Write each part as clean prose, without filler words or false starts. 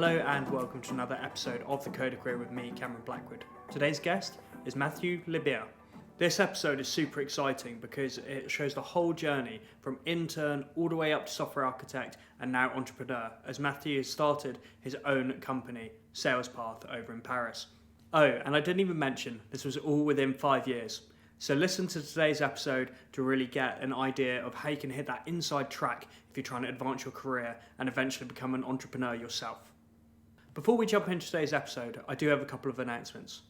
Hello and welcome to another episode of The Coder Career with me, Cameron Blackwood. Today's guest is Mattheiu Libeer. This episode is super exciting because it shows the whole journey from intern all the way up to software architect and now entrepreneur, as Mattheiu has started his own company, SalesPath, over in Paris. Oh, and I didn't even mention, this was all within 5 years. So listen to today's episode to really get an idea of how you can hit that inside track if you're trying to advance your career and eventually become an entrepreneur yourself. Before we jump into today's episode, I do have a couple of announcements.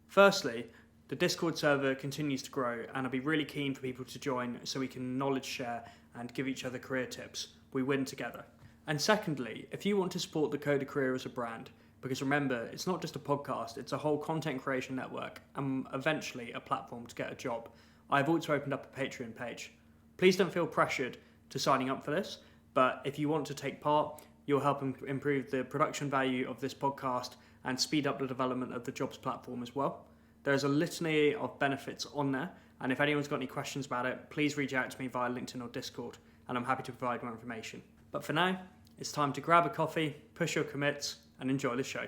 Firstly, the Discord server continues to grow and I'll be really keen for people to join so we can knowledge share and give each other career tips. We win together. And secondly, if you want to support the Coder Career as a brand, because remember, it's not just a podcast, it's a whole content creation network and eventually a platform to get a job. I've also opened up a Patreon page. Please don't feel pressured to signing up for this, but if you want to take part, you'll help improve the production value of this podcast and speed up the development of the jobs platform as well. There's a litany of benefits on there, and if anyone's got any questions about it, please reach out to me via LinkedIn or Discord, and I'm happy to provide more information. But for now, it's time to grab a coffee, push your commits, and enjoy the show.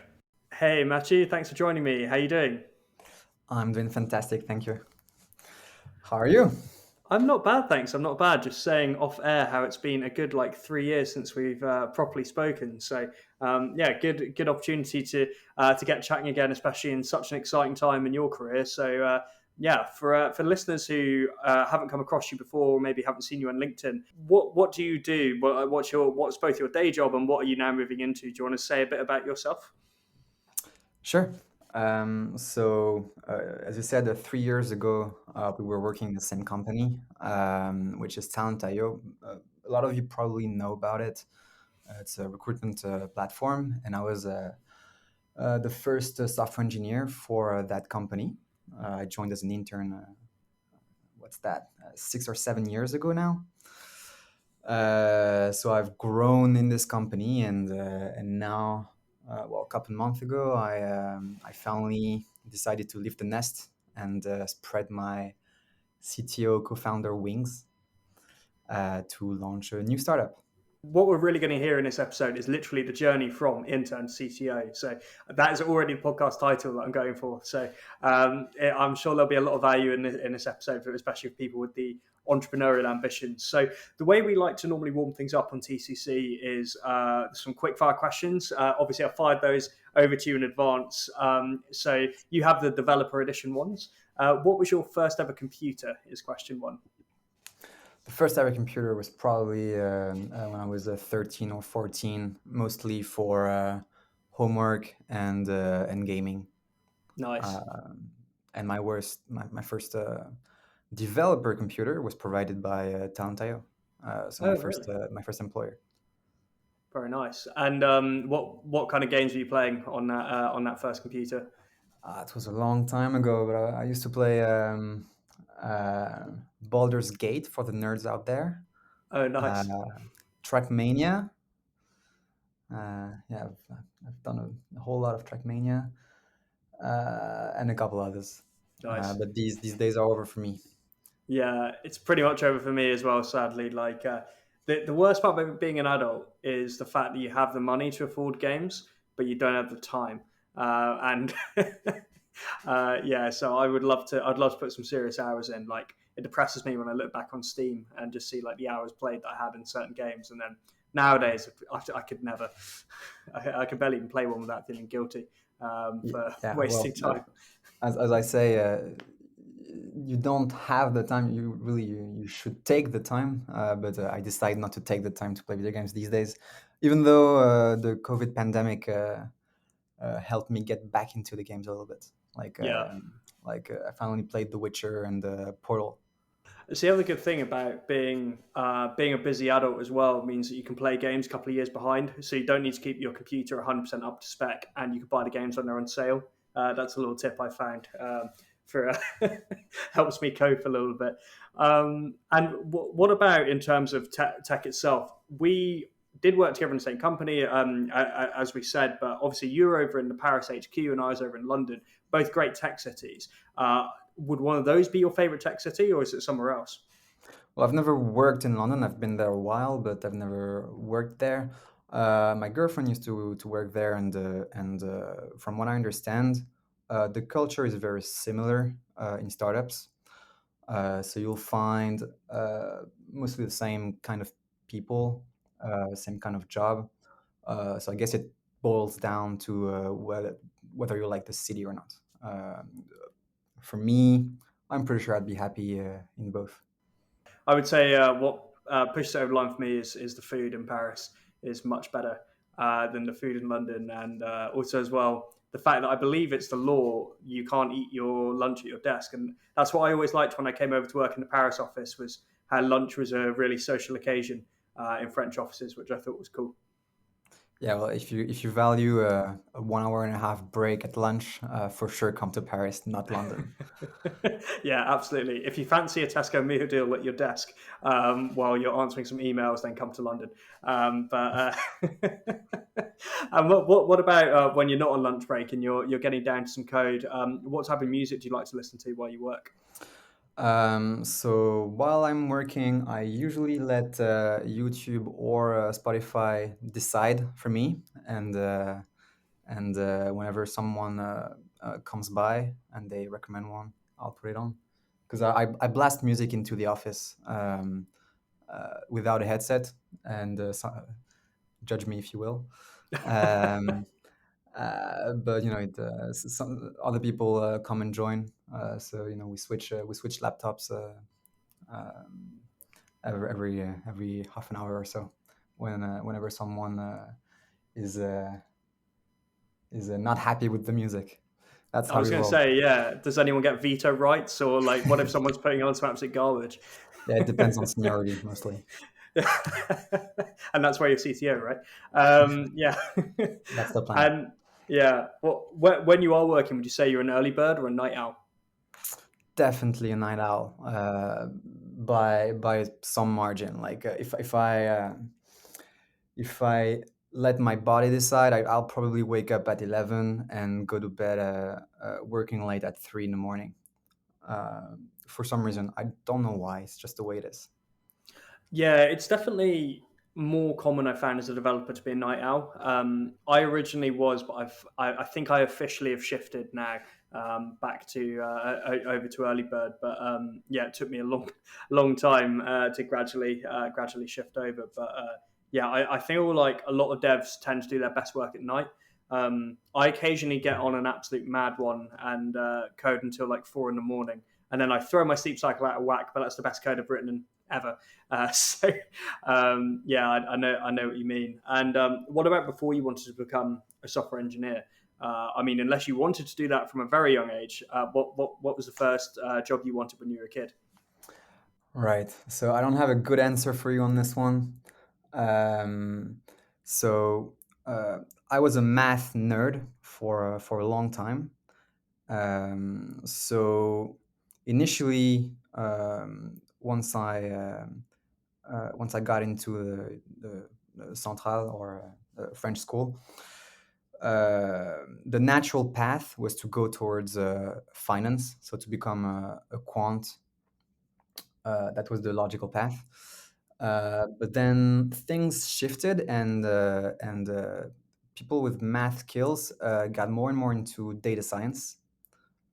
Hey Mattheiu, thanks for joining me. How are you doing? I'm doing fantastic, thank you. How are you? I'm not bad, thanks. I'm not bad. Just saying off air how it's been a good 3 years since we've properly spoken. So good opportunity to get chatting again, especially in such an exciting time in your career. So for listeners who haven't come across you before, or maybe haven't seen you on LinkedIn, what do you do? What's both your day job and what are you now moving into? Do you want to say a bit about yourself? Sure. As you said, 3 years ago, we were working in the same company, which is Talent.io. A lot of you probably know about it. It's a recruitment platform, and I was the first software engineer for that company. I joined as an intern, 6 or 7 years ago now. So I've grown in this company, and now, a couple of months ago, I finally decided to leave the nest and spread my CTO co-founder wings to launch a new startup. What we're really going to hear in this episode is literally the journey from intern to CTO. So that is already the podcast title that I'm going for. So I'm sure there'll be a lot of value in this episode, especially for people with the entrepreneurial ambitions. So the way we like to normally warm things up on TCC is some quick fire questions. Obviously, I've fired those over to you in advance. So you have the developer edition ones. What was your first ever computer is question one. The first ever computer was probably when I was 13 or 14, mostly for homework and gaming. Nice. And my first developer computer was provided by Talent.io, my first employer. Very nice. And what kind of games were you playing on that first computer? It was a long time ago, but I used to play Baldur's Gate for the nerds out there. Oh, nice. Trackmania. I've done a whole lot of Trackmania and a couple others. Nice. But these days are over for me. Yeah, it's pretty much over for me as well, sadly. The worst part about being an adult is the fact that you have the money to afford games, but you don't have the time. So I'd love to put some serious hours in. It depresses me when I look back on Steam and just see the hours played that I had in certain games. And then nowadays, I could never, I could barely even play one without feeling guilty for wasting time. As I say, you don't have the time. You should take the time, but I decide not to take the time to play video games these days, even though the COVID pandemic helped me get back into the games a little bit. I finally played The Witcher and Portal. It's the other good thing about being a busy adult as well means that you can play games a couple of years behind, so you don't need to keep your computer 100% up to spec, and you can buy the games when they're on sale. That's a little tip I found for helps me cope a little bit. And what about in terms of tech itself? We did work together in the same company, as we said, but obviously you were over in the Paris HQ and I was over in London, both great tech cities. Would one of those be your favorite tech city, or is it somewhere else? Well, I've never worked in London. I've been there a while, but I've never worked there. My girlfriend used to work there, and from what I understand, the culture is very similar in startups. So you'll find mostly the same kind of people, same kind of job. So I guess it boils down to whether you like the city or not. For me, I'm pretty sure I'd be happy in both. I would say what pushes it over the line for me is the food in Paris is much better than the food in London, and also as well the fact that I believe it's the law you can't eat your lunch at your desk, and that's what I always liked when I came over to work in the Paris office was how lunch was a really social occasion in French offices, which I thought was cool. Yeah, well, if you value a 1 hour and a half break at lunch, for sure come to Paris, not London. Yeah, absolutely. If you fancy a Tesco meal deal at your desk while you're answering some emails, then come to London. But and what about when you're not on lunch break and you're getting down to some code? What type of music do you like to listen to while you work? So while I'm working, I usually let YouTube or Spotify decide for me, and whenever someone comes by and they recommend one, I'll put it on because I blast music into the office without a headset, and judge me if you will. Um, but some other people come and join, so we switch laptops. Um, every half an hour or so whenever someone is not happy with the music. That's I how was we going to roll. say, yeah. Does anyone get veto rights, or like, what if someone's putting on some absolute garbage? Yeah, it depends on seniority mostly. And that's why you're CTO, right? Yeah. That's the plan. And yeah, well, when you are working, would you say you're an early bird or a night owl? Definitely a night owl, by some margin. Like if I let my body decide, I'll probably wake up at 11 and go to bed working late at 3 in the morning. For some reason, I don't know why. It's just the way it is. Yeah, it's definitely more common I found as a developer to be a night owl. I originally was, but I think I officially have shifted now back to over to early bird. But yeah, it took me a long time to gradually shift over. But yeah, I feel like a lot of devs tend to do their best work at night. I occasionally get on an absolute mad one and code until like 4 in the morning, and then I throw my sleep cycle out of whack. But that's the best code I've written ever. So yeah, I know what you mean. And what about before you wanted to become a software engineer? I mean, unless you wanted to do that from a very young age, what was the first job you wanted when you were a kid? Right. So I don't have a good answer for you on this one. Um, so uh, I was a math nerd for a long time. So initially, once I got into the Centrale or French school, the natural path was to go towards finance, so to become a quant. That was the logical path. But then things shifted, and people with math skills got more and more into data science.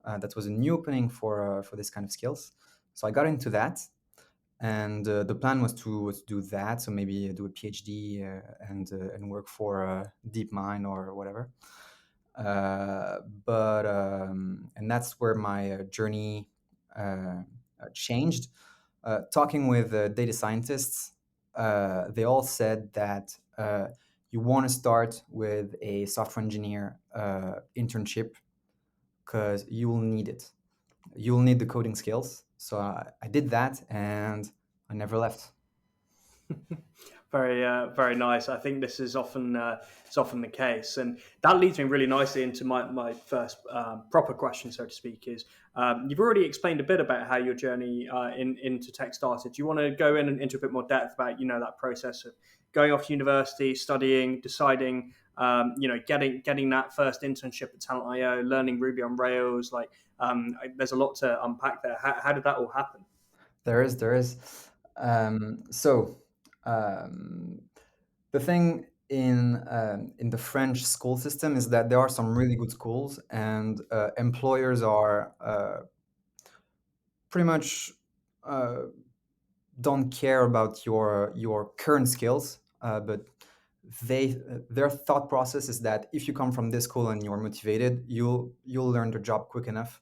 That was a new opening for this kind of skills. So I got into that, and the plan was to do that. So maybe do a PhD and work for DeepMind or whatever. But and that's where my journey changed. Talking with data scientists, they all said that you want to start with a software engineer internship because you will need it. You'll need the coding skills. So I did that, and I never left. Very nice. I think this is often it's often the case, and that leads me really nicely into my first proper question, so to speak. Is you've already explained a bit about how your journey into tech started. Do you want to go into a bit more depth about that process of going off to university, studying, deciding, getting that first internship at Talent.io, learning Ruby on Rails? Like, there's a lot to unpack there. How did that all happen? There is. So um, the thing in the French school system is that there are some really good schools, and employers are pretty much uh, don't care about your current skills, but their thought process is that if you come from this school and you're motivated, you'll learn the job quick enough.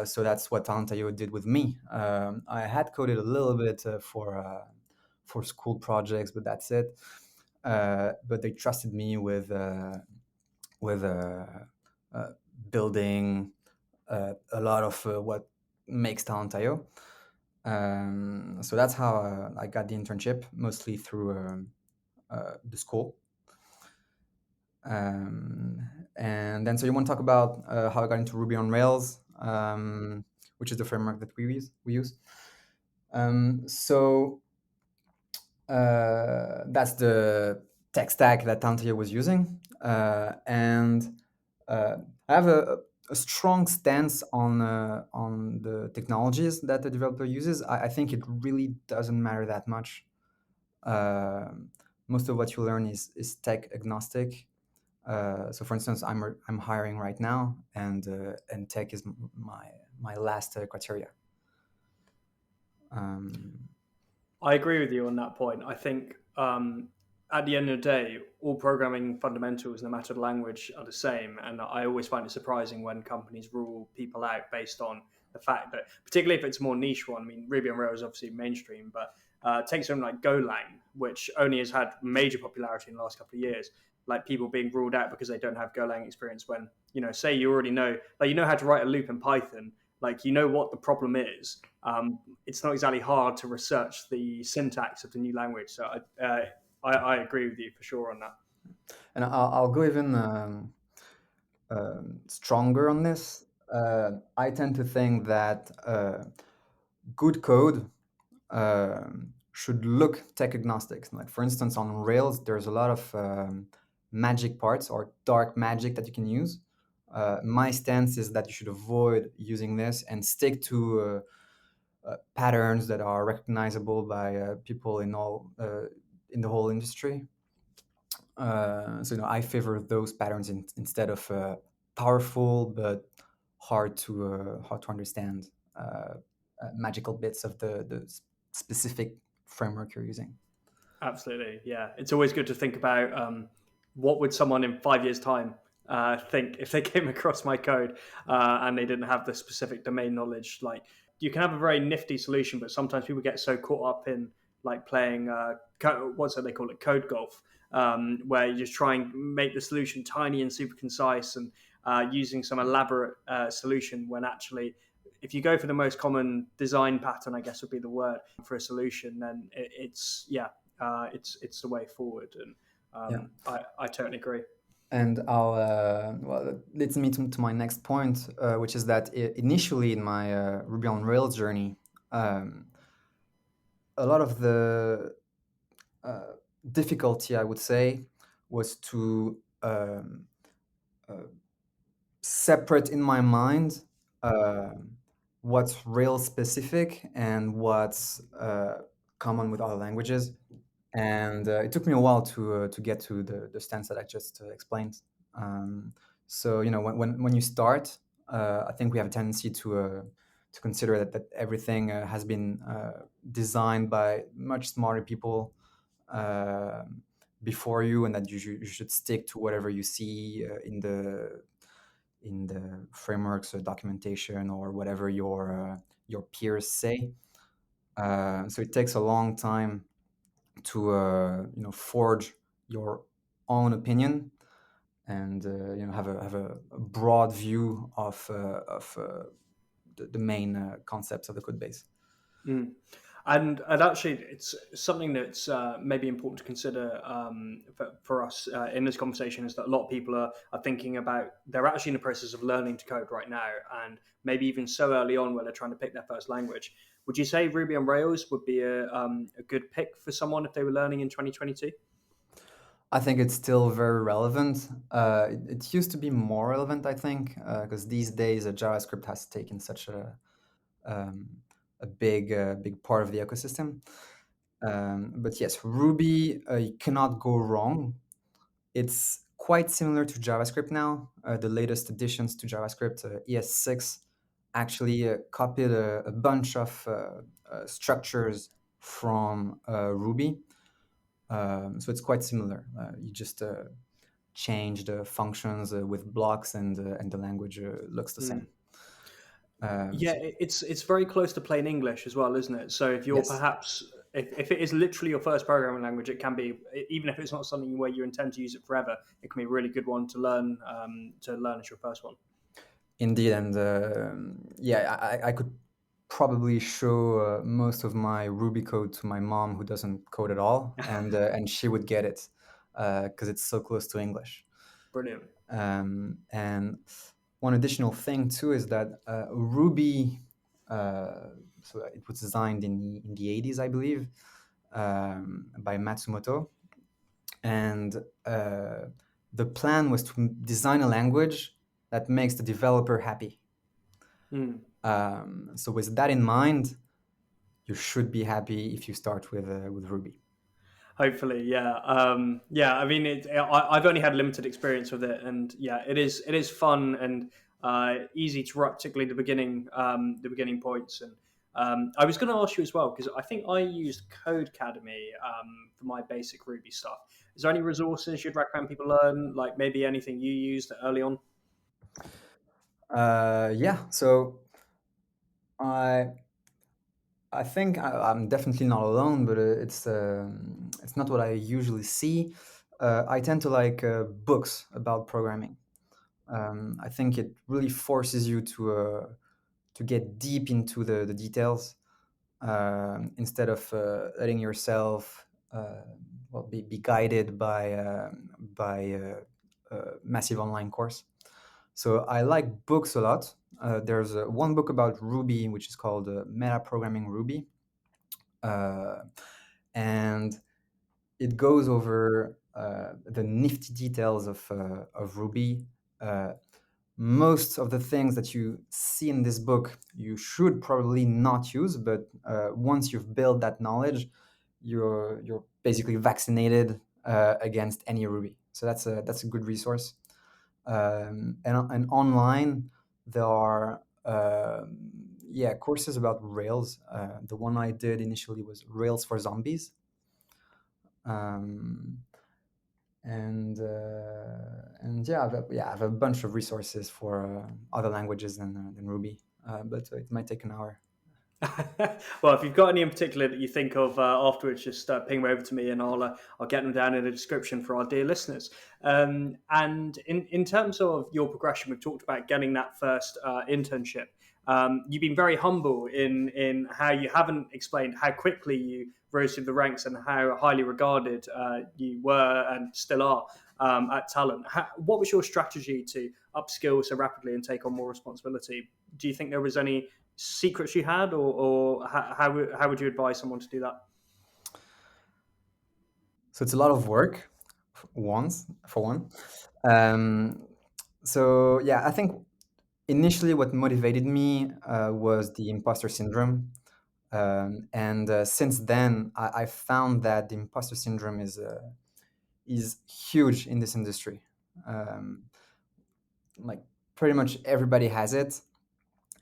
So that's what Talent.io did with me. I had coded a little bit for school projects, but that's it. But they trusted me with uh, building a lot of what makes Talent.io. So that's how I got the internship, mostly through the school. And then, so you want to talk about how I got into Ruby on Rails, which is the framework that we use. So that's the tech stack that Tantia was using, and I have a strong stance on the technologies that the developer uses. I think it really doesn't matter that much. Most of what you learn is tech agnostic. So, for instance, I'm hiring right now, and tech is my last criteria. I agree with you on that point. I think at the end of the day, all programming fundamentals, no matter the language, are the same. And I always find it surprising when companies rule people out based on the fact that, particularly if it's a more niche one. I mean, Ruby on Rails is obviously mainstream, but take something like Golang, which only has had major popularity in the last couple of years. Like people being ruled out because they don't have Golang experience. When say you already know, like how to write a loop in Python, like what the problem is. It's not exactly hard to research the syntax of the new language. So I agree with you for sure on that. And I'll go even stronger on this. I tend to think that good code should look tech agnostic. Like, for instance, on Rails, there's a lot of magic parts or dark magic that you can use. My stance is that you should avoid using this and stick to patterns that are recognizable by people in the whole industry. So I favor those patterns instead of powerful but hard to understand magical bits of the specific framework you're using. Absolutely, yeah. It's always good to think about what would someone in 5 years' time think if they came across my code and they didn't have the specific domain knowledge. Like you can have a very nifty solution, but sometimes people get so caught up in like playing what's that they call it, code golf, where you just try and make the solution tiny and super concise and using some elaborate solution when actually if you go for the most common design pattern, I guess would be the word for a solution, then it's the way forward, and Yeah. I totally agree. And that leads me to my next point, which is that initially in my Ruby on Rails journey, a lot of the difficulty, I would say, was to separate in my mind what's Rails specific and what's common with other languages. And it took me a while to get to the stance that I just explained. So when you start, I think we have a tendency to consider that everything has been designed by much smarter people uh, before you, and that you should stick to whatever you see in the frameworks or documentation or whatever your peers say. So it takes a long time to forge your own opinion and have a broad view of the main concepts of the code base. Mm. And actually, it's something that's maybe important to consider for us in this conversation is that a lot of people are thinking about they're actually in the process of learning to code right now, and maybe even so early on where they're trying to pick their first language. Would you say Ruby on Rails would be a good pick for someone if they were learning in 2022? I think it's still very relevant. It used to be more relevant, I think, because these days JavaScript has taken such um, a big part of the ecosystem. But yes, Ruby, you cannot go wrong. It's quite similar to JavaScript now. The latest additions to JavaScript, ES6, actually copied a bunch of structures from Ruby. So it's quite similar. You just change the functions with blocks, and the language looks the same. Yeah, it's very close to plain English as well, isn't it? So if you're Yes. perhaps if it is literally your first programming language, it can be, even if it's not something where you intend to use it forever, it can be a really good one to learn as your first one. Indeed, and yeah, I could probably show most of my Ruby code to my mom, who doesn't code at all, and she would get it because it's so close to English. Brilliant. And one additional thing too is that Ruby, so it was designed in the 80s, I believe, by Matsumoto, and the plan was to design a language that makes the developer happy. So with that in mind, you should be happy if you start with Ruby. Hopefully, yeah, yeah. I mean, I've only had limited experience with it, and yeah, it is fun and easy to write, particularly the beginning points. And I was going to ask you as well, because I think I used Codecademy for my basic Ruby stuff. Is there any resources you'd recommend people learn, like maybe anything you used early on? Yeah, so I I think I'm definitely not alone, but it's not what I usually see. I tend to like books about programming. I think it really forces you to get deep into the details, instead of letting yourself be guided by a massive online course. So I like books a lot. There's one book about Ruby, which is called Meta Programming Ruby, uh, and it goes over the nifty details of Ruby. Most of the things that you see in this book, you should probably not use, but once you've built that knowledge, you're basically vaccinated against any Ruby. So that's a good resource. And online there are yeah, courses about Rails. The one I did initially was Rails for Zombies. Um, and yeah, I have a bunch of resources for other languages than Ruby, but it might take an hour. Well, if you've got any in particular that you think of afterwards, just ping them over to me, and I'll get them down in the description for our dear listeners. And in terms of your progression, we've talked about getting that first internship. You've been very humble in how you haven't explained how quickly you rose through the ranks and how highly regarded you were and still are at Talent. What was your strategy to upskill so rapidly and take on more responsibility? Do you think there was any secrets you had, or how would you advise someone to do that? So it's a lot of work, for one. Um, so yeah, I think initially what motivated me was the imposter syndrome. And since then, I found that the imposter syndrome is huge in this industry. Um, like pretty much everybody has it,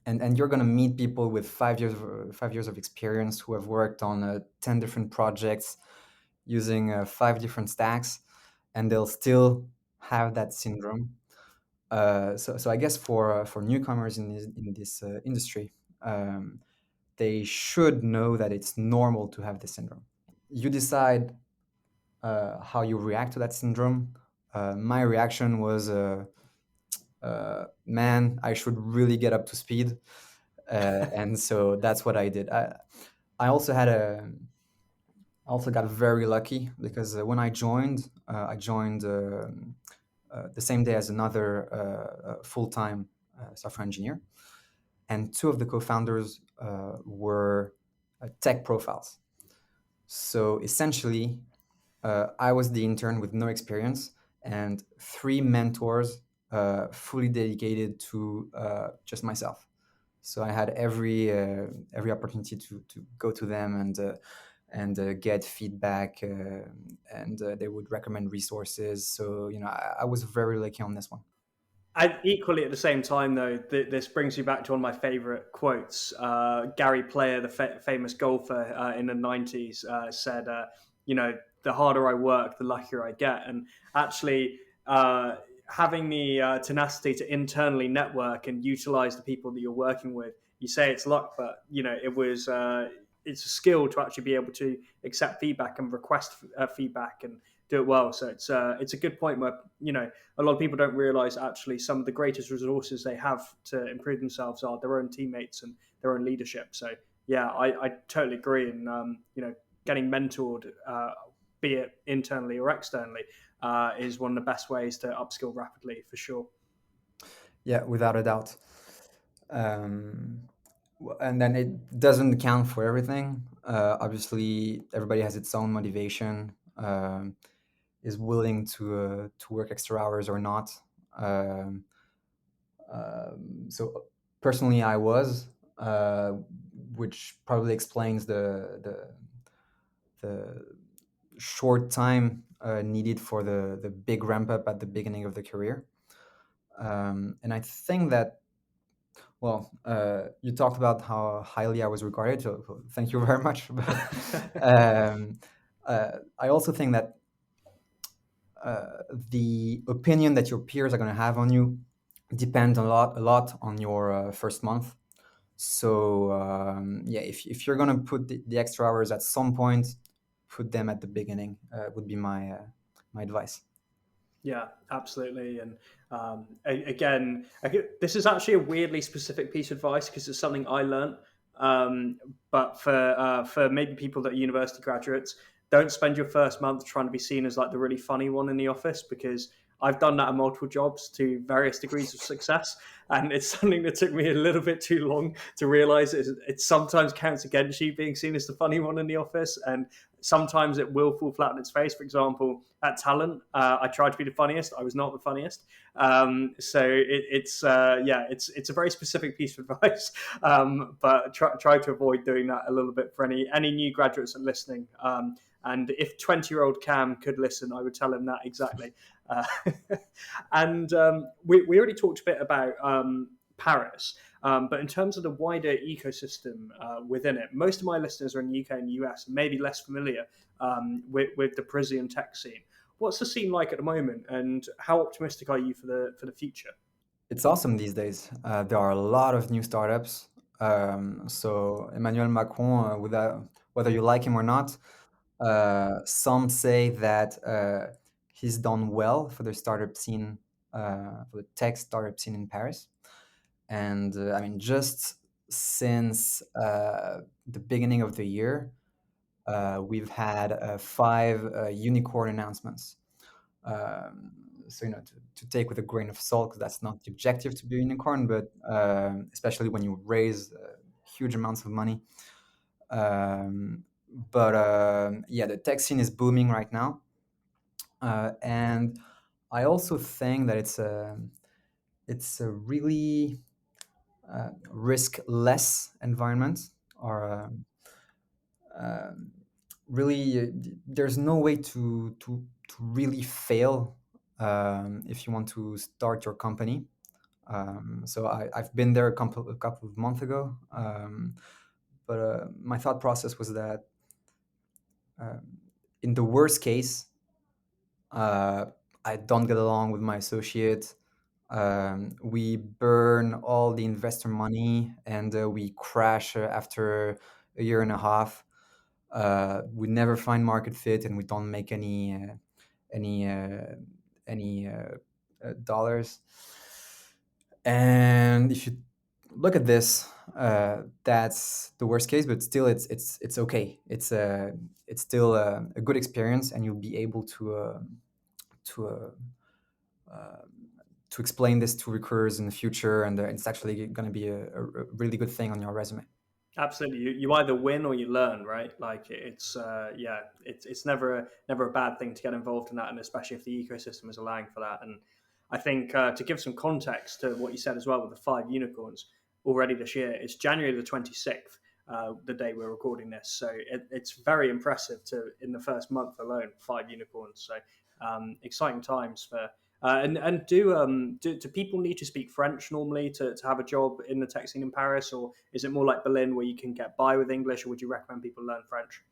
and you're gonna meet people with 5 years of experience who have worked on 10 different projects using 5 different stacks, and they'll still have that syndrome. So I guess for newcomers in this industry, um, they should know that it's normal to have this syndrome. You decide how you react to that syndrome. My reaction was, man, I should really get up to speed, and so that's what I did. I also had a I also got very lucky because when I joined the same day as another full-time software engineer, and two of the co-founders were tech profiles. So essentially, I was the intern with no experience, and three mentors fully dedicated to just myself. So I had every opportunity to go to them and get feedback, and they would recommend resources. So I was very lucky on this one. And equally at the same time, though, this brings me back to one of my favorite quotes. Gary Player, the famous golfer in the 90s, said, the harder I work, the luckier I get. And actually, having the tenacity to internally network and utilize the people that you're working with, you say it's luck, but, it's a skill to actually be able to accept feedback and request feedback and do it well. So it's a good point where, a lot of people don't realize actually some of the greatest resources they have to improve themselves are their own teammates and their own leadership. So yeah, I totally agree. And getting mentored, be it internally or externally, is one of the best ways to upskill rapidly, for sure. Yeah, without a doubt. And then it doesn't count for everything. Obviously, everybody has its own motivation, is willing to work extra hours or not. Um, so personally, I was, which probably explains the short time needed for the big ramp up at the beginning of the career. And I think that, well, you talked about how highly I was regarded, so thank you very much. But I also think that the opinion that your peers are going to have on you depends a lot on your first month. So yeah, if you're going to put the extra hours at some point, put them at the beginning, would be my advice. Yeah, absolutely. And again, this is actually a weirdly specific piece of advice because it's something I learned. But for maybe people that are university graduates, don't spend your first month trying to be seen as like the really funny one in the office, because I've done that in multiple jobs to various degrees of success, and it's something that took me a little bit too long to realize. It sometimes counts against you being seen as the funny one in the office, and sometimes it will fall flat on its face. For example, at Talent, I tried to be the funniest. I was not the funniest. It's a very specific piece of advice, but try to avoid doing that a little bit for any new graduates that are listening. And if 20-year-old Cam could listen, I would tell him that exactly. Uh, and we already talked a bit about Paris. But in terms of the wider ecosystem within it, most of my listeners are in the UK and the US, and maybe less familiar with the Parisian tech scene. What's the scene like at the moment, and how optimistic are you for the future? It's awesome these days. There are a lot of new startups. So Emmanuel Macron, whether you like him or not, some say that he's done well for the startup scene, for the tech startup scene in Paris. And I mean, just since the beginning of the year, we've had 5 unicorn announcements. Um, so to take with a grain of salt, because that's not the objective to be a unicorn, but especially when you raise huge amounts of money. But yeah, the tech scene is booming right now, and I also think that it's a really risk-less environment, or um, really there's no way to really fail if you want to start your company. So I've been there a couple of months ago, but my thought process was that um, in the worst case, uh, I don't get along with my associate. We burn all the investor money, and we crash after a year and a half. We never find market fit, and we don't make any uh, any dollars. And if you look at this, that's the worst case, but still, it's okay. It's still a good experience, and you'll be able to uh, uh, to explain this to recruiters in the future, and it's actually going to be a really good thing on your resume. Absolutely, you either win or you learn, right? Like it's never a bad thing to get involved in that, and especially if the ecosystem is allowing for that. And I think to give some context to what you said as well with the 5 unicorns already this year, it's January the 26th. the day we're recording this. So it's very impressive to, in the first month alone, 5 unicorns. So exciting times for. And do people need to speak French normally to have a job in the tech scene in Paris, or is it more like Berlin where you can get by with English, or would you recommend people learn French?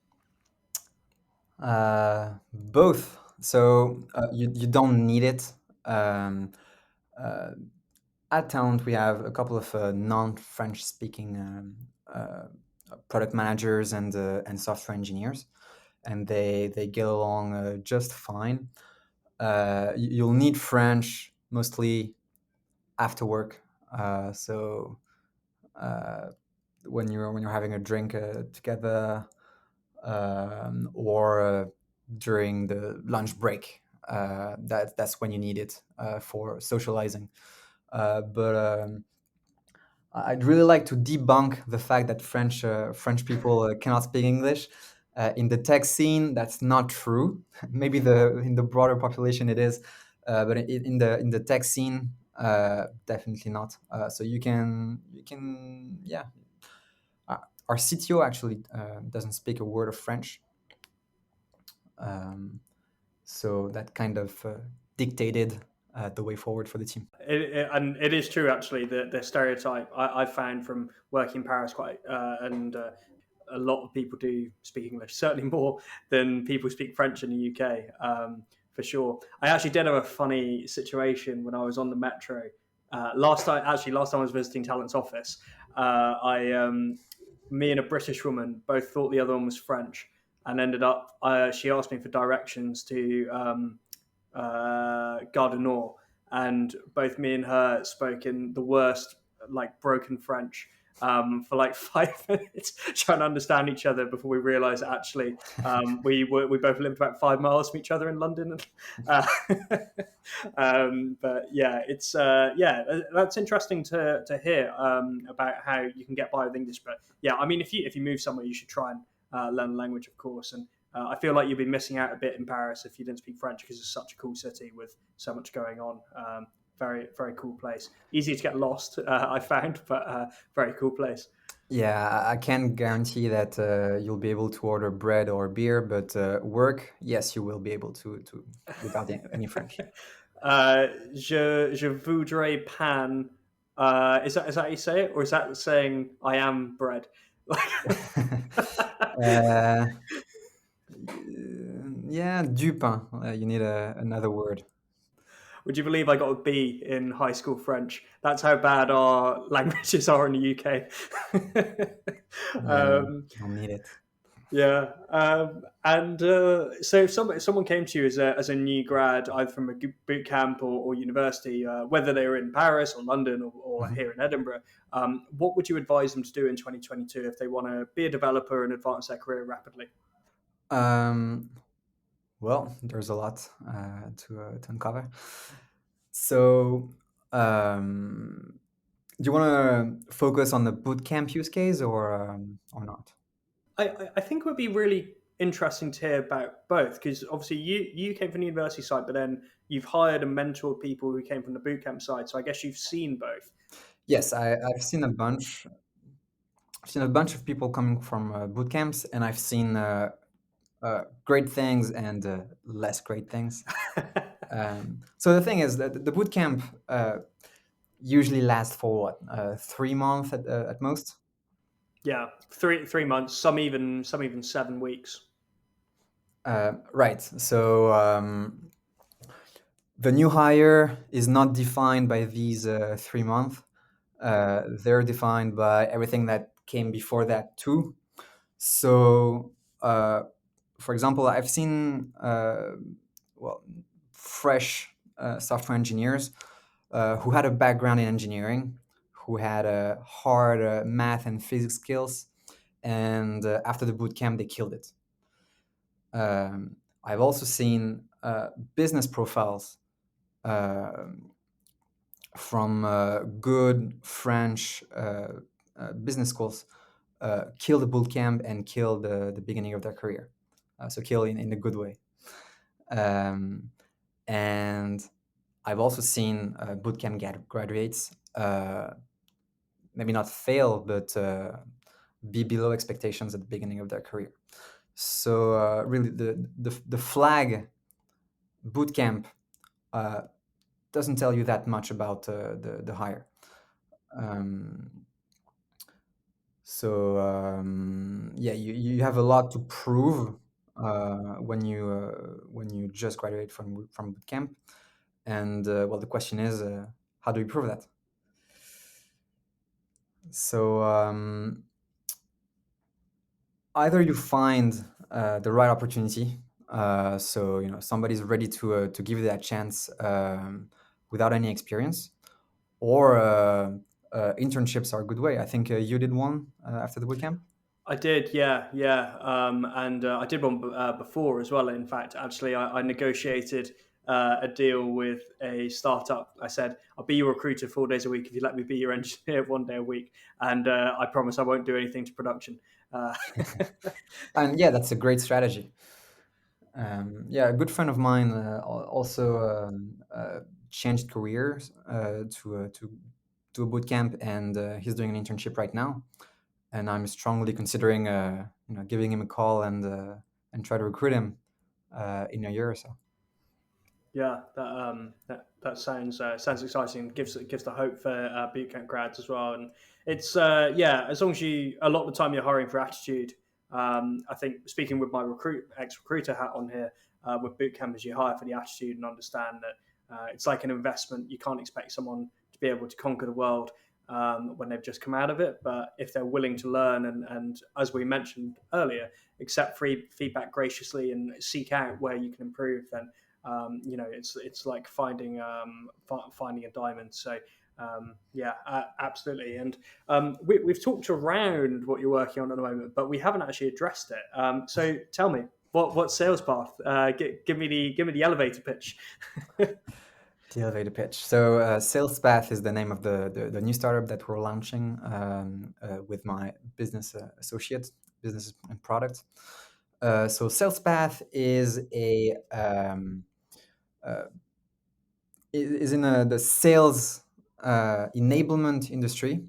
Both. So you don't need it. Um, uh, at Talent, we have a couple of non-French speaking product managers and software engineers, and they get along just fine. You'll need French mostly after work. So when you're having a drink together, or during the lunch break, that's when you need it for socializing. But I'd really like to debunk the fact that French people cannot speak English. In the tech scene, that's not true. Maybe in the broader population it is, but in the tech scene, definitely not. So you can yeah. Uh, our CTO actually doesn't speak a word of French, um, so that kind of dictated the way forward for the team. And it is true actually, the stereotype I found from working in Paris quite and a lot of people do speak English, certainly more than people speak French in the UK, for sure. I actually did have a funny situation when I was on the metro. Last time I was visiting Talent's office, me and a British woman both thought the other one was French, and ended up. She asked me for directions to Gare du Nord, and both me and her spoke in the worst, like broken French, for like 5 minutes, trying to understand each other before we realised actually we both lived about 5 miles from each other in London. Uh, but yeah, it's that's interesting to hear about how you can get by with English. But yeah, I mean, if you move somewhere, you should try and learn the language, of course. And I feel like you'd be missing out a bit in Paris if you didn't speak French, because it's such a cool city with so much going on. Very, very cool place. Easy to get lost, I found, but very cool place. Yeah, I can't guarantee that you'll be able to order bread or beer, but work, yes, you will be able to without any French. Je voudrais pan. Is that how you say it, or is that saying I am bread? uh, yeah, du pain. You need another word. Would you believe I got a B in high school French? That's how bad our languages are in the UK. Yeah, um, you don't need it. yeah, and so if someone came to you as a new grad, either from a boot camp or university, whether they were in Paris or London or Mhm. here in Edinburgh, what would you advise them to do in 2022 if they want to be a developer and advance their career rapidly? Um, well, there's a lot to uncover. So, do you want to focus on the bootcamp use case or not? I think it would be really interesting to hear about both, because obviously you came from the university side, but then you've hired and mentored people who came from the bootcamp side. So I guess you've seen both. Yes, I've seen a bunch. I've seen a bunch of people coming from boot camps, and I've seen great things and less great things. So the thing is that the boot camp usually lasts for what, 3 months at most. Yeah, 3 months, some even 7 weeks. Right. So the new hire is not defined by these 3 months. They're defined by everything that came before that too. So, for example, I've seen well, fresh software engineers who had a background in engineering, who had hard math and physics skills, and after the boot camp, they killed it. I've also seen business profiles from good French business schools kill the boot camp and kill the beginning of their career. So kill in a good way. And I've also seen bootcamp graduates maybe not fail, but be below expectations at the beginning of their career. So really, the flag bootcamp doesn't tell you that much about the hire. Um, yeah, you have a lot to prove when you just graduate from bootcamp, and well, the question is, how do you prove that? So either you find the right opportunity, so somebody's ready to give you that chance without any experience, or internships are a good way. I think you did one after the bootcamp. I did, yeah, and I did one before as well. In fact, actually, I negotiated a deal with a startup. I said, "I'll be your recruiter 4 days a week if you let me be your engineer 1 day a week, and I promise I won't do anything to production." Uh, And yeah, that's a great strategy. Yeah, a good friend of mine also changed careers to a boot camp, and he's doing an internship right now. And I'm strongly considering giving him a call and try to recruit him in a year or so. Yeah, that sounds exciting. Gives the hope for bootcamp grads as well. And it's yeah, as long as a lot of the time you're hiring for attitude. I think speaking with my ex recruiter hat on here, with bootcampers, you hire for the attitude and understand that it's like an investment. You can't expect someone to be able to conquer the world when they've just come out of it. But if they're willing to learn and as we mentioned earlier, accept free feedback graciously and seek out where you can improve, then it's like finding finding a diamond. So yeah, absolutely. And we've talked around what you're working on at the moment, but we haven't actually addressed it. So tell me, what's SalesPath? Give me the elevator pitch. The elevator pitch. So SalesPath is the name of the new startup that we're launching with my business associate, business and product. So SalesPath is in the sales enablement industry.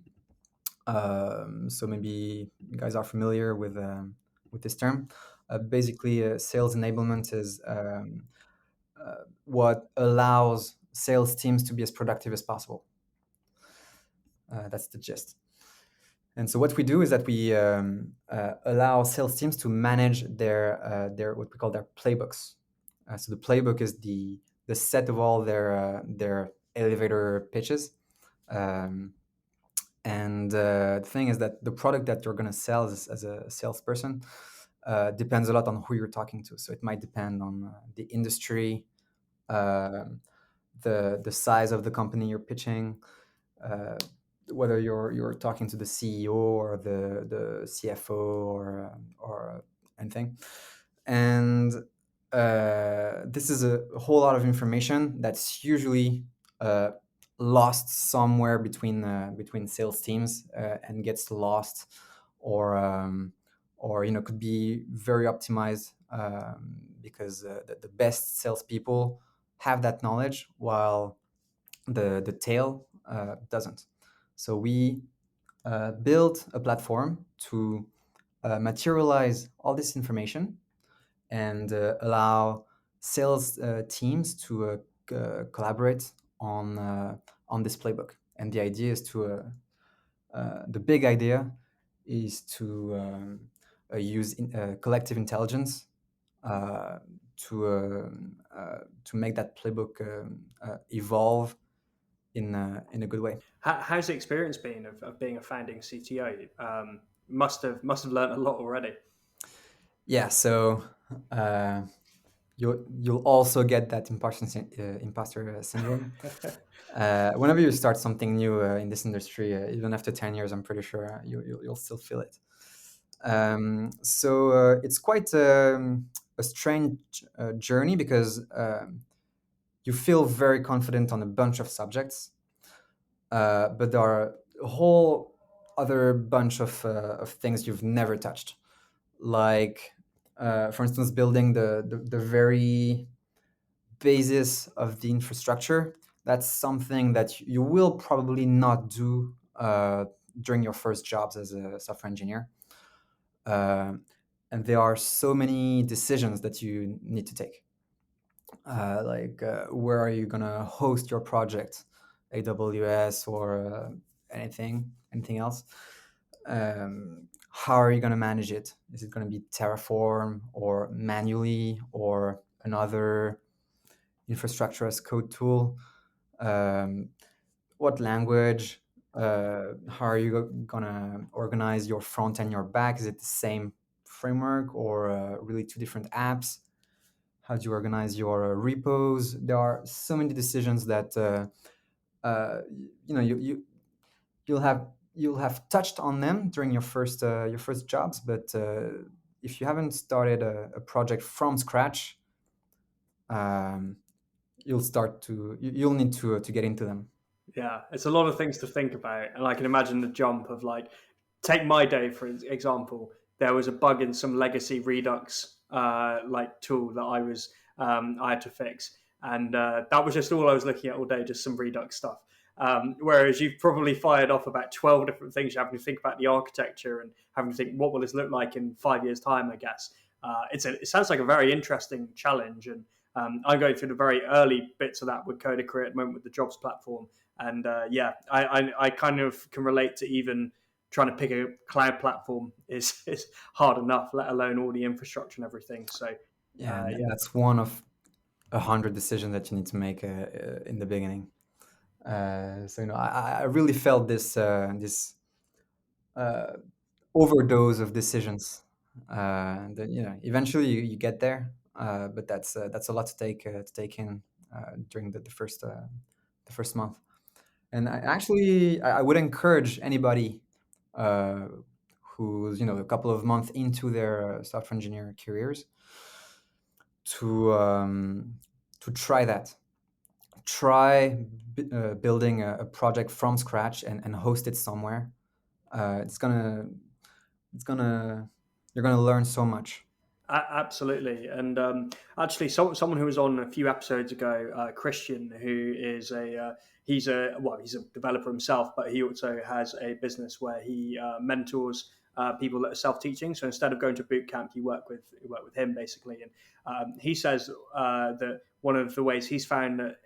So maybe you guys are familiar with this term. Basically, sales enablement is what allows sales teams to be as productive as possible. That's the gist. And so what we do is that we allow sales teams to manage their what we call their playbooks. So the playbook is the set of all their elevator pitches. And the thing is that the product that you're going to sell as a salesperson depends a lot on who you're talking to. So it might depend on the industry, the size of the company you're pitching, whether you're talking to the CEO or the CFO or anything. And this is a whole lot of information that's usually lost somewhere between sales teams and gets lost, or could be very optimized because the best salespeople have that knowledge while the tail doesn't. So we built a platform to materialize all this information and allow sales teams to collaborate on this playbook. And the idea is the big idea is to use collective intelligence to make that playbook evolve in a good way. How's the experience been of being a founding CTO? Must have learned a lot already. Yeah, so you'll also get that imposter syndrome. Whenever you start something new in this industry, even after 10 years, I'm pretty sure you'll still feel it. So it's quite a strange journey because you feel very confident on a bunch of subjects, but there are a whole other bunch of things you've never touched. Like, for instance, building the very basis of the infrastructure. That's something that you will probably not do during your first jobs as a software engineer. uh, and there are so many decisions that you need to take. Where are you gonna host your project, AWS or anything else? How are you gonna manage it? Is it gonna be Terraform or manually or another infrastructure as code tool? What language? How are you gonna organize your front and your back? Is it the same framework or really two different apps? How do you organize your repos? There are so many decisions that uh, you'll have touched on them during your first jobs, but if you haven't started a project from scratch, um, you'll need to get into them. Yeah, it's a lot of things to think about, and I can imagine the jump of like, take my day for example. There was a bug in some legacy Redux like tool that I had to fix, and that was just all I was looking at all day, just some Redux stuff. Whereas you've probably fired off about 12 different things. You're having to think about the architecture and having to think what will this look like in 5 years' time. I guess it sounds like a very interesting challenge, and I'm going through the very early bits of that with Coder Career at the moment with the jobs platform. And I kind of can relate to even trying to pick a cloud platform is hard enough, let alone all the infrastructure and everything. So Yeah, yeah, that's one of 100 decisions that you need to make in the beginning. I really felt this uh, overdose of decisions. That eventually you get there, but that's a lot to take in during the first month. And I would encourage anybody uh, who's a couple of months into their software engineer careers to try that. Try building a project from scratch and host it somewhere. It's gonna you're gonna learn so much. absolutely. And actually, someone who was on a few episodes ago, Christian, who is he's a developer himself, but he also has a business where he mentors people that are self-teaching. So instead of going to boot camp, you work with him basically. And he says that one of the ways he's found that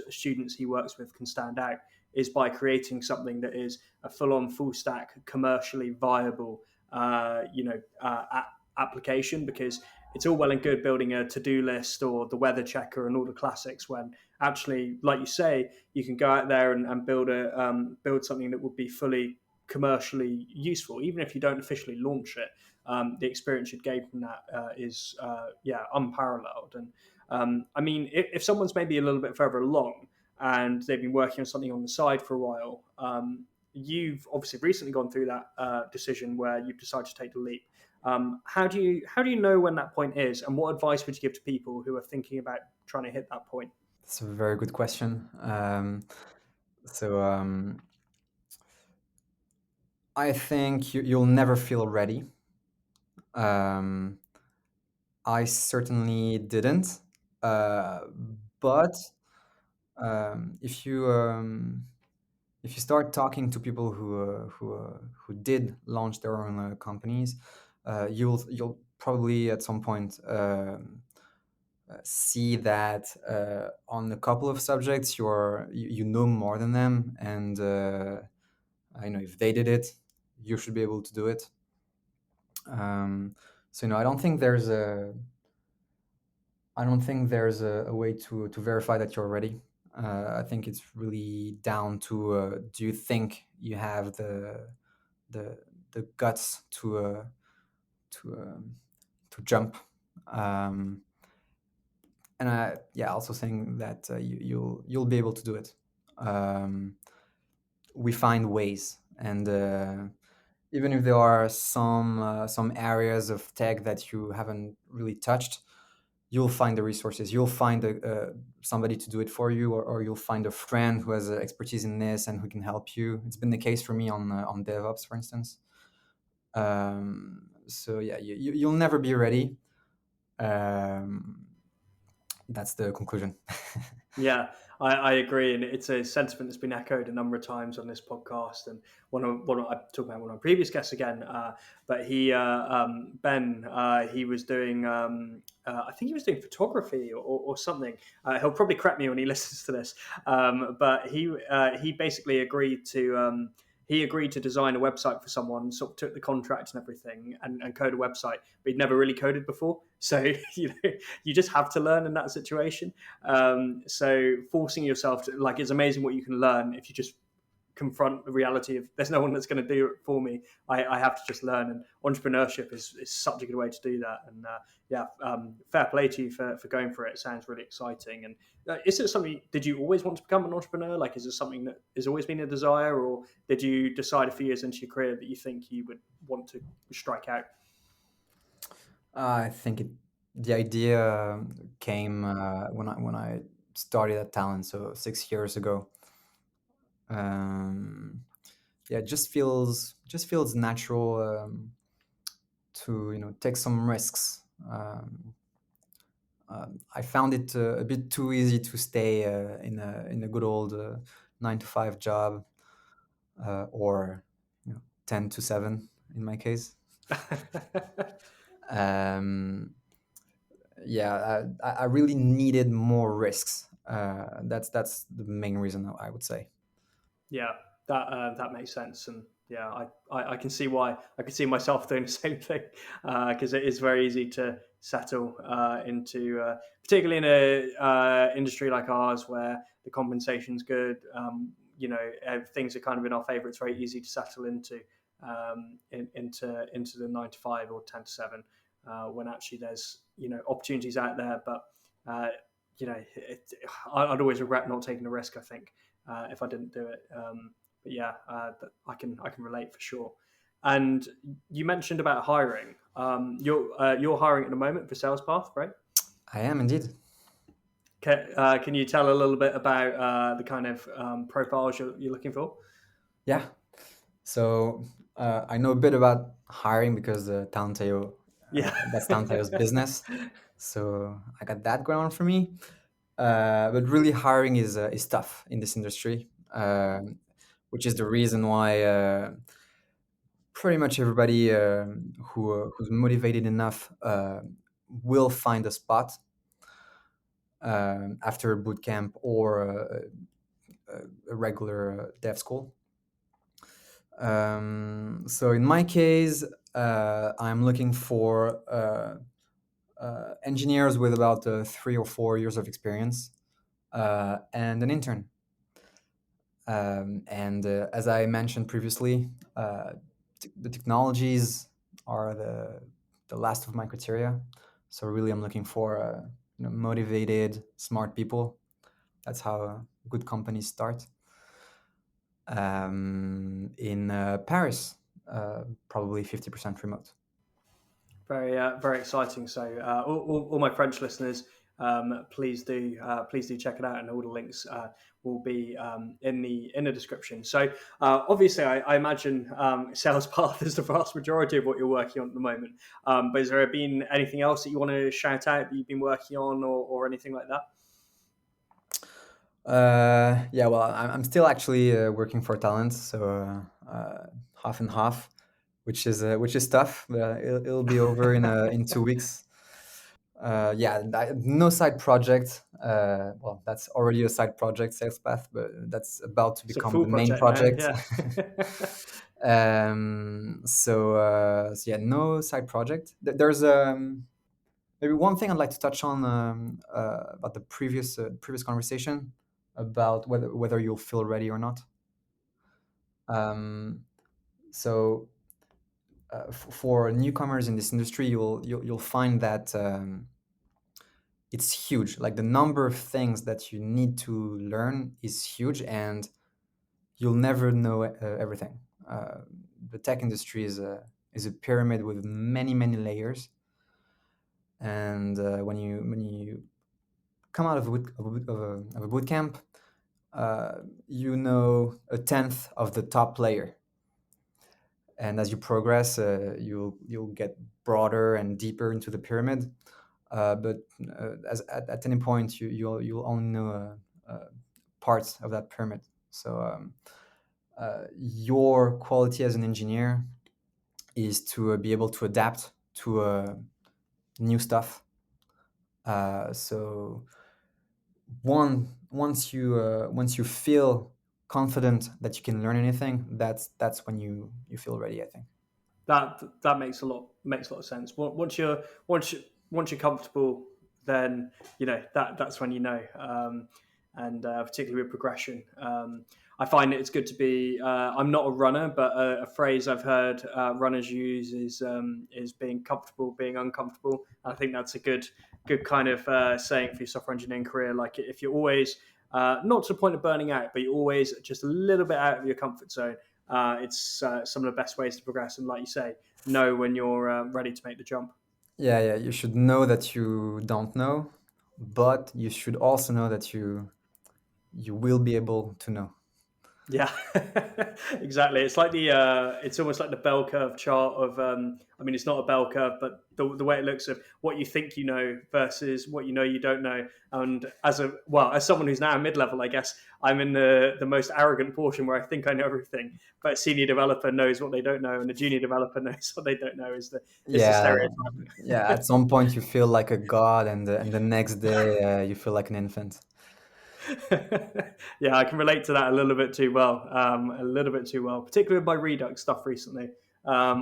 students he works with can stand out is by creating something that is a full-on, full-stack, commercially viable, application, because it's all well and good building a to-do list or the weather checker and all the classics when actually, like you say, you can go out there and build something that would be fully commercially useful, even if you don't officially launch it. The experience you'd gain from that is unparalleled. And I mean, if someone's maybe a little bit further along and they've been working on something on the side for a while, you've obviously recently gone through that decision where you've decided to take the leap. How do you know when that point is, and what advice would you give to people who are thinking about trying to hit that point? That's a very good question. So I think you'll never feel ready. Um, I certainly didn't. Uh, but if you start talking to people who did launch their own companies, you'll probably at some point see that on a couple of subjects you know more than them, and if they did it, you should be able to do it. I don't think there's a way to verify that you're ready. I think it's really down to do you think you have the guts to um, to jump. Um, and also saying that you'll be able to do it. Um, we find ways, and even if there are some areas of tech that you haven't really touched, you'll find the resources. You'll find somebody to do it for you, or you'll find a friend who has expertise in this and who can help you. It's been the case for me on DevOps, for instance. So yeah, you'll never be ready. Um, that's the conclusion. Yeah, I agree, and it's a sentiment that's been echoed a number of times on this podcast. And I talked about one of my previous guests again, but Ben, he was doing, I think he was doing photography or something. He'll probably correct me when he listens to this, but he basically agreed to. He agreed to design a website for someone, sort of took the contract and everything, and code a website. But he'd never really coded before, so you just have to learn in that situation. So forcing yourself to, like, it's amazing what you can learn if you just confront the reality of there's no one that's going to do it for me. I have to just learn, and entrepreneurship is such a good way to do that. And fair play to you for going for it. It sounds really exciting. And is it something? Did you always want to become an entrepreneur? Like, is it something that has always been a desire, or did you decide a few years into your career that you think you would want to strike out? I think the idea came when I started at Talent, so 6 years ago. Yeah, it just feels natural to take some risks. I found it a bit too easy to stay in a good old 9 to 5 job, or 10 to 7 in my case. Um, yeah, I really needed more risks. That's the main reason, I would say. Yeah, that makes sense, and yeah, I can see why. I can see myself doing the same thing, because it is very easy to settle into, particularly in a industry like ours where the compensation's good. Things are kind of in our favour. It's very easy to settle into into the 9 to 5 or 10 to 7, when actually there's opportunities out there, but I'd always regret not taking the risk, I think, if I didn't do it. But yeah, I can relate for sure. And you mentioned about hiring. You're hiring at the moment for SalesPath, right? I am indeed. Can you tell a little bit about the kind of profiles you're looking for? Yeah. So I know a bit about hiring because Talenteo, Yeah. that's Talenteo's business. So I got that going on for me. But really, hiring is tough in this industry, which is the reason why pretty much everybody who's motivated enough will find a spot after a boot camp or a regular dev school. So in my case, I'm looking for engineers with about 3 or 4 years of experience and an intern. And as I mentioned previously, the technologies are the last of my criteria. So really, I'm looking for motivated, smart people. That's how good companies start. In Paris, probably 50% remote. Very exciting. So, all my French listeners, please do check it out, and all the links will be in the description. So, obviously, I imagine sales path is the vast majority of what you're working on at the moment. But has there been anything else that you want to shout out that you've been working on, or anything like that? Yeah, well, I'm still actually working for Talent, so half and half, which is tough. But it'll be over in 2 weeks. Yeah, no side project. Well, that's already a side project, SalesPath, but that's about to It's a become full the main project now. project. Yeah. So yeah, no side project. There's maybe one thing I'd like to touch on about the previous conversation about whether you'll feel ready or not. Um, so for newcomers in this industry, you'll find that it's huge. Like the number of things that you need to learn is huge, and you'll never know everything. The tech industry is a pyramid with many layers, and when you come out of a boot camp, you know a tenth of the top layer, and as you progress, you'll get broader and deeper into the pyramid. But at any point, you'll only know parts of that pyramid. So your quality as an engineer is to be able to adapt to new stuff. So once you feel confident that you can learn anything, that's when you feel ready, I think. That makes a lot of sense. Once you're comfortable, then that's when and particularly with progression. I find it's good to be. I'm not a runner, but a phrase I've heard runners use is being comfortable, being uncomfortable. I think that's a good kind of saying for your software engineering career. Like if you're always not to the point of burning out, but you're always just a little bit out of your comfort zone. It's some of the best ways to progress, and like you say, know when you're ready to make the jump. Yeah, you should know that you don't know, but you should also know that you will be able to know. Yeah, exactly. It's like it's almost like the bell curve chart of. I mean, it's not a bell curve, but the way it looks of what you think you know versus what you don't know. And as someone who's now mid-level, I guess I'm in the most arrogant portion where I think I know everything, but a senior developer knows what they don't know, and a junior developer knows what they don't know. Is the Yeah, stereotype. yeah. At some point, you feel like a god, and the next day, you feel like an infant. Yeah, I can relate to that a little bit too well. Particularly with my Redux stuff recently.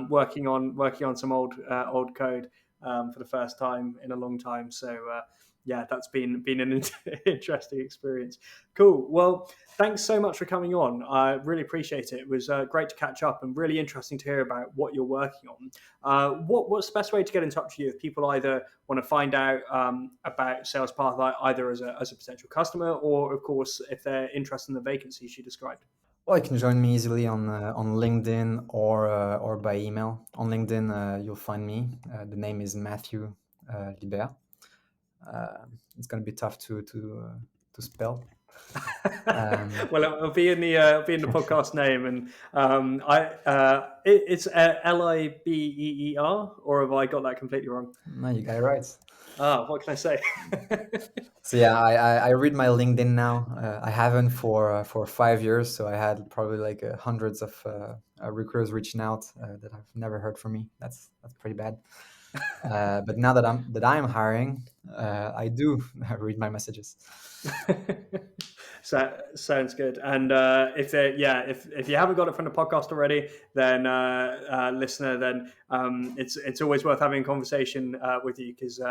Working on some old code for the first time in a long time. So yeah, that's been an interesting experience. Cool. Well, thanks so much for coming on. I really appreciate it. It was great to catch up and really interesting to hear about what you're working on. What's the best way to get in touch with you if people either want to find out about SalesPath either as a potential customer or, of course, if they're interested in the vacancies you described? Well, you can join me easily on LinkedIn or by email. On LinkedIn, you'll find me. The name is Mattheiu Libeer. It's going to be tough to spell. Well, it'll be in the podcast name, and it's Libeer, or have I got that completely wrong? No, you got it right. What can I say? So yeah, I read my LinkedIn now. I haven't for 5 years, so I had probably like hundreds of recruiters reaching out that have never heard from me. That's pretty bad. But now that I'm hiring, I do read my messages. So sounds good. And if you haven't got it from the podcast already, then listener, then it's always worth having a conversation with you because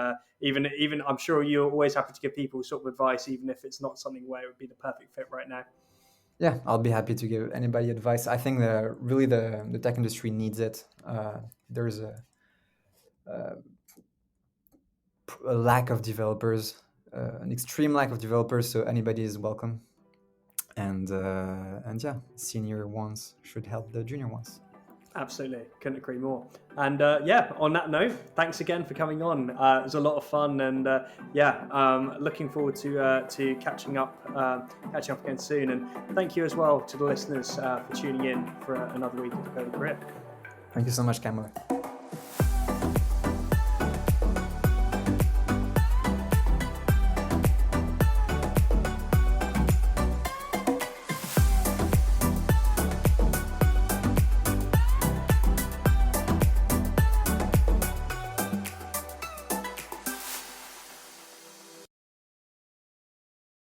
even I'm sure you're always happy to give people sort of advice, even if it's not something where it would be the perfect fit right now. Yeah, I'll be happy to give anybody advice. I think the tech industry needs it. There's a lack of developers, an extreme lack of developers, so anybody is welcome. And yeah, senior ones should help the junior ones. Absolutely, couldn't agree more. And on that note, thanks again for coming on. It was a lot of fun, and looking forward to catching up again soon. And thank you as well to the listeners for tuning in for another week of the Code Career. Thank you so much, Cameron.